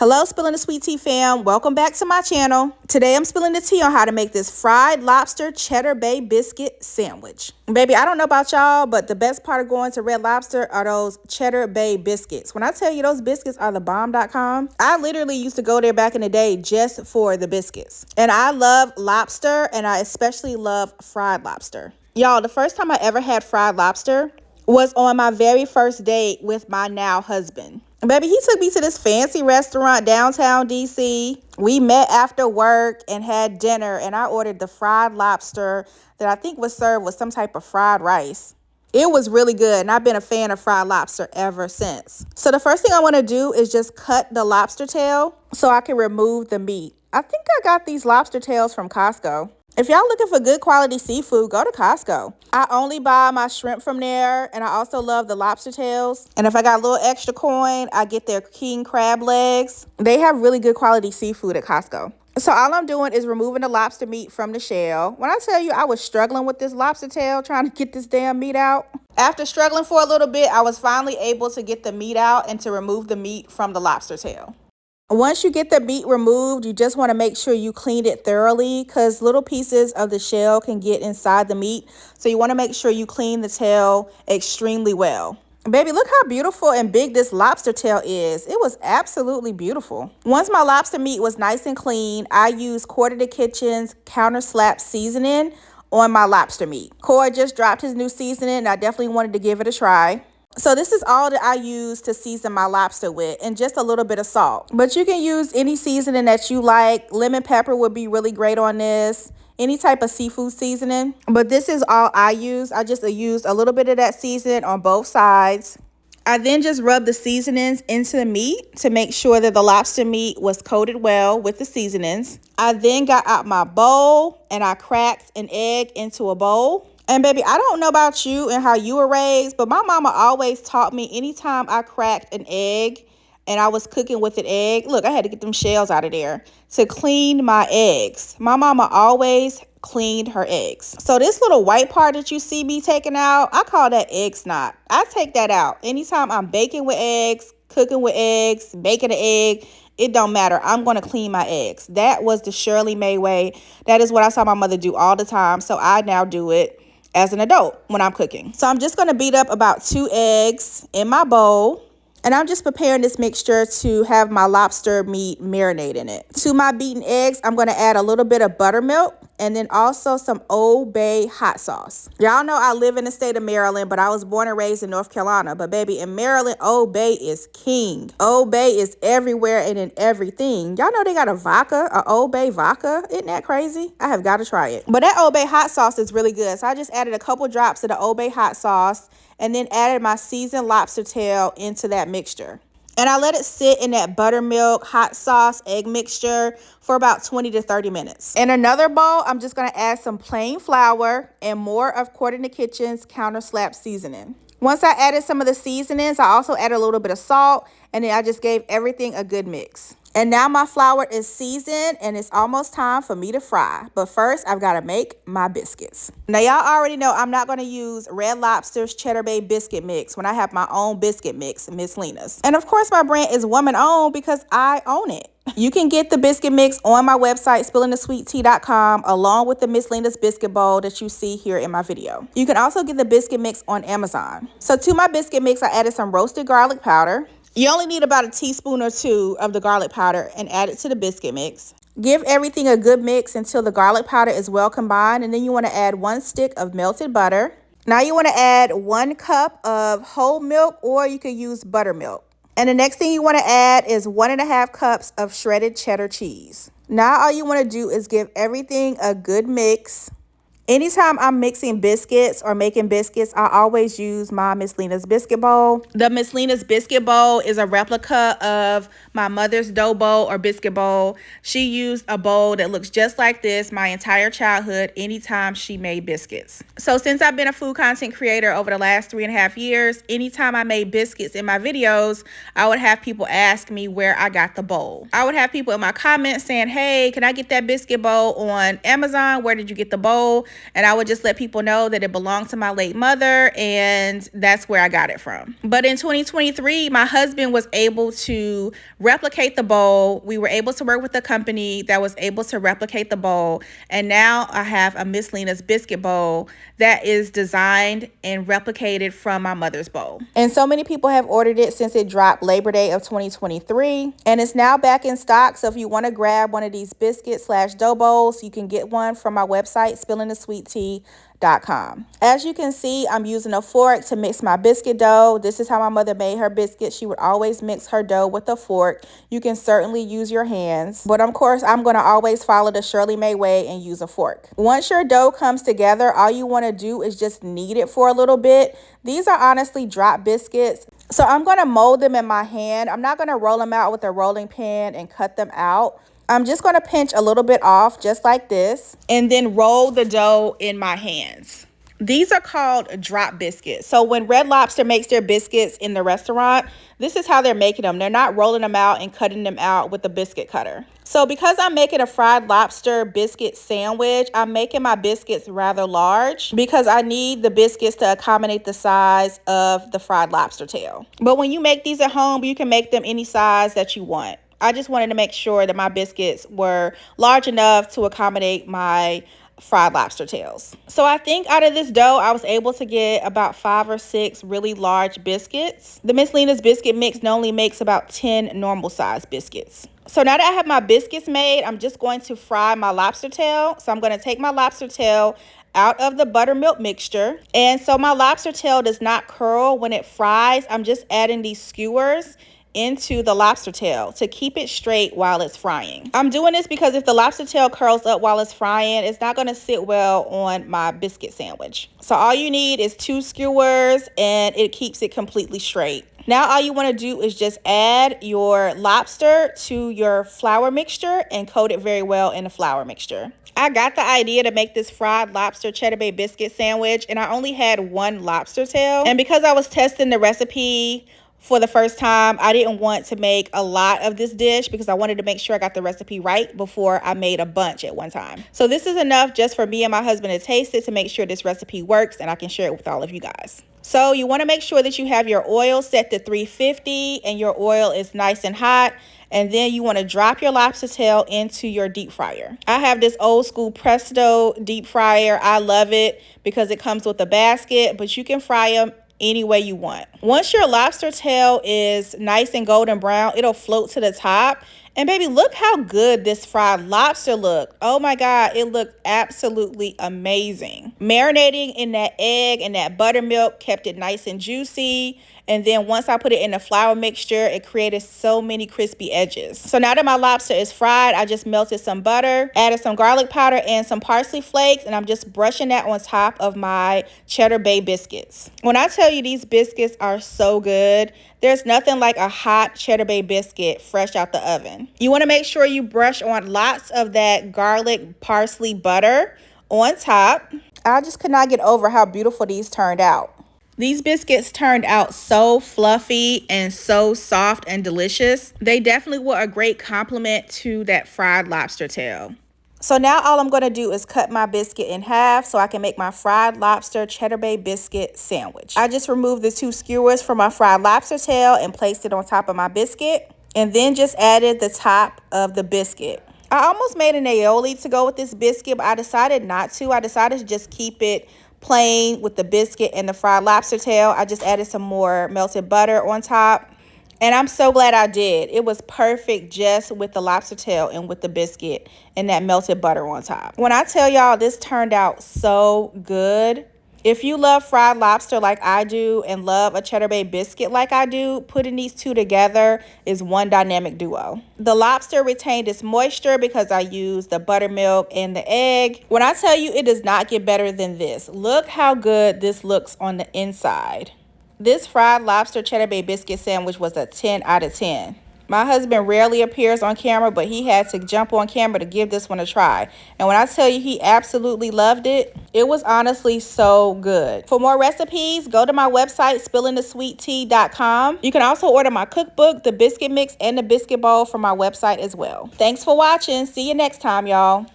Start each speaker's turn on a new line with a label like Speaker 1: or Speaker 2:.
Speaker 1: Hello, Spilling the Sweet Tea fam. Welcome back to my channel. Today I'm spilling the tea on how to make this fried lobster cheddar bay biscuit sandwich. Baby, I don't know about y'all, but the best part of going to Red Lobster are those cheddar bay biscuits. When I tell you those biscuits are the bomb.com, I literally used to go there back in the day just for the biscuits. And I love lobster, and I especially love fried lobster. Y'all, the first time I ever had fried lobster was on my very first date with my now husband. Baby, he took me to this fancy restaurant downtown DC. We met after work and had dinner, and I ordered the fried lobster that I think was served with some type of fried rice. It was really good, and I've been a fan of fried lobster ever since. So the first thing I want to do is just cut the lobster tail so I can remove the meat. I think I got these lobster tails from Costco. If y'all looking for good quality seafood, go to Costco. I only buy my shrimp from there, and I also love the lobster tails. And if I got a little extra coin, I get their king crab legs. They have really good quality seafood at Costco. So all I'm doing is removing the lobster meat from the shell. When I tell you I was struggling with this lobster tail, trying to get this damn meat out. After struggling for a little bit, I was finally able to get the meat out and to remove the meat from the lobster tail. Once you get the meat removed, you just want to make sure you clean it thoroughly because little pieces of the shell can get inside the meat. So you want to make sure you clean the tail extremely well. Baby, look how beautiful and big this lobster tail is. It was absolutely beautiful. Once my lobster meat was nice and clean, I used Quarter to Kitchen's Counter Slap seasoning on my lobster meat. Corey just dropped his new seasoning, and I definitely wanted to give it a try. So this is all that I use to season my lobster with, and just a little bit of salt. But you can use any seasoning that you like. Lemon pepper would be really great on this. Any type of seafood seasoning. But this is all I use. I just used a little bit of that seasoning on both sides. I then just rubbed the seasonings into the meat to make sure that the lobster meat was coated well with the seasonings. I then got out my bowl and I cracked an egg into a bowl. And baby, I don't know about you and how you were raised, but my mama always taught me anytime I cracked an egg and I was cooking with an egg, look, I had to get them shells out of there to clean my eggs. My mama always cleaned her eggs. So this little white part that you see me taking out, I call that egg snot. I take that out anytime I'm baking with eggs, cooking with eggs, baking an egg. It don't matter. I'm going to clean my eggs. That was the Shirley May way. That is what I saw my mother do all the time. So I now do it as an adult when I'm cooking. So I'm just going to beat up about 2 eggs in my bowl. And I'm just preparing this mixture to have my lobster meat marinate in it. To my beaten eggs, I'm going to add a little bit of buttermilk and then also some Old Bay hot sauce. Y'all know I live in the state of Maryland, but I was born and raised in North Carolina. But baby, in Maryland, Old Bay is king. Old Bay is everywhere and in everything. Y'all know they got a Old Bay vodka. Isn't that crazy? I have got to try it. But that Old Bay hot sauce is really good. So I just added a couple drops of the Old Bay hot sauce and then added my seasoned lobster tail into that mixture. And I let it sit in that buttermilk, hot sauce, egg mixture for about 20 to 30 minutes. In another bowl, I'm just going to add some plain flour and more of Quarter to Kitchen's Counter Slap seasoning. Once I added some of the seasonings, I also added a little bit of salt, and then I just gave everything a good mix. And now my flour is seasoned and it's almost time for me to fry. But first, I've got to make my biscuits. Now, y'all already know I'm not going to use Red Lobster's Cheddar Bay biscuit mix when I have my own biscuit mix, Miss Lena's. And of course, my brand is woman-owned because I own it. You can get the biscuit mix on my website, spillingthesweettea.com, along with the Miss Lena's biscuit bowl that you see here in my video. You can also get the biscuit mix on Amazon. So to my biscuit mix, I added some roasted garlic powder. You only need about a teaspoon or 2 of the garlic powder and add it to the biscuit mix. Give everything a good mix until the garlic powder is well combined, and then you want to add 1 stick of melted butter. Now you want to add 1 cup of whole milk, or you could use buttermilk. And the next thing you want to add is 1.5 cups of shredded cheddar cheese. Now all you want to do is give everything a good mix. Anytime I'm mixing biscuits or making biscuits, I always use my Miss Lena's biscuit bowl. The Miss Lena's biscuit bowl is a replica of my mother's dough bowl or biscuit bowl. She used a bowl that looks just like this my entire childhood anytime she made biscuits. So since I've been a food content creator over the last 3.5 years, anytime I made biscuits in my videos, I would have people ask me where I got the bowl. I would have people in my comments saying, hey, can I get that biscuit bowl on Amazon? Where did you get the bowl? and I would just let people know that it belonged to my late mother, and that's where I got it from. But in 2023, my husband was able to replicate the bowl. We were able to work with a company that was able to replicate the bowl, and now I have a Miss Lena's biscuit bowl that is designed and replicated from my mother's bowl. And so many people have ordered it since it dropped Labor Day of 2023, and it's now back in stock. So if you want to grab one of these biscuit/dough bowls, you can get one from my website, spillingthesweettea.com. As you can see, I'm using a fork to mix my biscuit dough. This is how my mother made her biscuits. She would always mix her dough with a fork. You can certainly use your hands, but of course, I'm going to always follow the Shirley May way and use a fork. Once your dough comes together, all you want to do is just knead it for a little bit. These are honestly drop biscuits, so I'm going to mold them in my hand. I'm not going to roll them out with a rolling pin and cut them out. I'm just going to pinch a little bit off just like this and then roll the dough in my hands. These are called drop biscuits. So when Red Lobster makes their biscuits in the restaurant, this is how they're making them. They're not rolling them out and cutting them out with a biscuit cutter. So because I'm making a fried lobster biscuit sandwich, I'm making my biscuits rather large because I need the biscuits to accommodate the size of the fried lobster tail. But when you make these at home, you can make them any size that you want. I just wanted to make sure that my biscuits were large enough to accommodate my fried lobster tails. So I think out of this dough, I was able to get about 5 or 6 really large biscuits. The Miss Lena's biscuit mix normally makes about 10 normal size biscuits. So now that I have my biscuits made, I'm just going to fry my lobster tail. So I'm going to take my lobster tail out of the buttermilk mixture. And so my lobster tail does not curl when it fries. I'm just adding these skewers into the lobster tail to keep it straight while it's frying. I'm doing this because if the lobster tail curls up while it's frying, it's not going to sit well on my biscuit sandwich. So all you need is 2 skewers and it keeps it completely straight. Now all you want to do is just add your lobster to your flour mixture and coat it very well in the flour mixture. I got the idea to make this fried lobster cheddar bay biscuit sandwich, and I only had 1 lobster tail. And because I was testing the recipe for the first time, I didn't want to make a lot of this dish because I wanted to make sure I got the recipe right before I made a bunch at one time. So this is enough just for me and my husband to taste it to make sure this recipe works and I can share it with all of you guys. So you want to make sure that you have your oil set to 350 and your oil is nice and hot. And then you want to drop your lobster tail into your deep fryer. I have this old school Presto deep fryer. I love it because it comes with a basket, but you can fry them any way you want. Once your lobster tail is nice and golden brown, it'll float to the top. And baby, look how good this fried lobster looked. Oh my God, it looked absolutely amazing. Marinating in that egg and that buttermilk kept it nice and juicy. And then once I put it in the flour mixture, it created so many crispy edges. So now that my lobster is fried, I just melted some butter, added some garlic powder and some parsley flakes, and I'm just brushing that on top of my cheddar bay biscuits. When I tell you these biscuits are so good, there's nothing like a hot cheddar bay biscuit fresh out the oven. You want to make sure you brush on lots of that garlic parsley butter on top. I just could not get over how beautiful these turned out. These biscuits turned out so fluffy and so soft and delicious. They definitely were a great compliment to that fried lobster tail. So now all I'm going to do is cut my biscuit in half so I can make my fried lobster cheddar bay biscuit sandwich. I just removed the 2 skewers from my fried lobster tail and placed it on top of my biscuit, and then just added the top of the biscuit. I almost made an aioli to go with this biscuit, but I decided not to. I decided to just keep it plain with the biscuit and the fried lobster tail. I just added some more melted butter on top, and I'm so glad I did. It was perfect just with the lobster tail and with the biscuit and that melted butter on top. When I tell y'all, this turned out so good. If you love fried lobster like I do and love a cheddar bay biscuit like I do, putting these two together is one dynamic duo. The lobster retained its moisture because I used the buttermilk and the egg. When I tell you, it does not get better than this. Look how good this looks on the inside. This fried lobster cheddar bay biscuit sandwich was a 10 out of 10. My husband rarely appears on camera, but he had to jump on camera to give this one a try. And when I tell you he absolutely loved it, it was honestly so good. For more recipes, go to my website, spillingthesweettea.com. You can also order my cookbook, the biscuit mix, and the biscuit bowl from my website as well. Thanks for watching. See you next time, y'all.